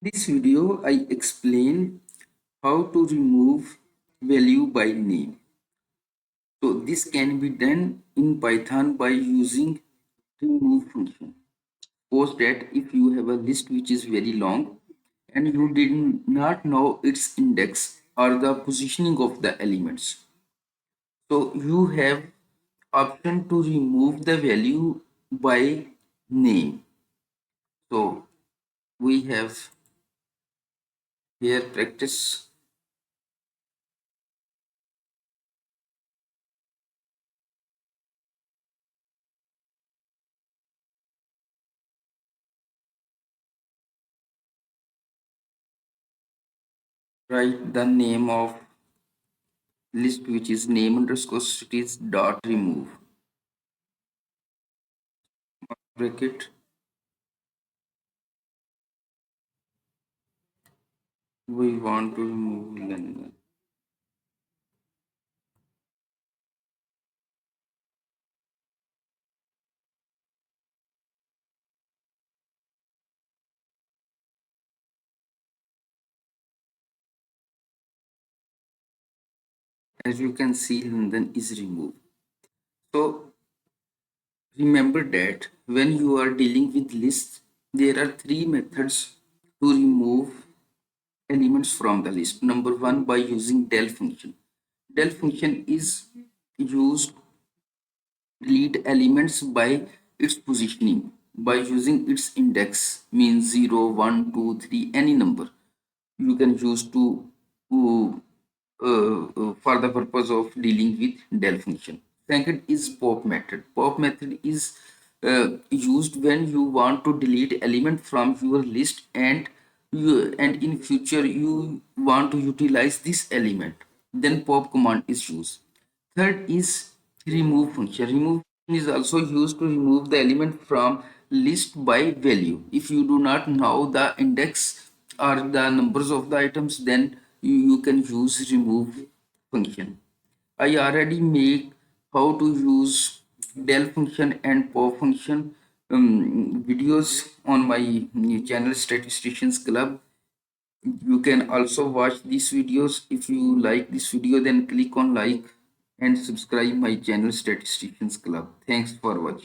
This video I explain how to remove value by name. So this can be done in Python by using remove function. Suppose that if you have a list which is very long and you did not know its index or the positioning of the elements. So you have option to remove the value by name. So we have here practice. Write the name of list which is name underscore cities dot remove bracket. We want to remove London. As you can see, London is removed. So remember that when you are dealing with lists, there are three methods to remove elements from the list. Number one, by using del function. Del function is used to delete elements by its positioning by using its index, means 0, 1, 2, 3, any number you can use to for the purpose of dealing with del function. Second is pop method. Pop method is used when you want to delete element from your list and in future you want to utilize this element, then pop command is used. Third is remove function. Remove function is also used to remove the element from list by value. If you do not know the index or the numbers of the items, then you can use remove function. I already make how to use del function and pop function videos on my channel Statisticians Club. You can also watch these videos. If you like this video, then click on like and subscribe my channel Statisticians Club. Thanks for watching.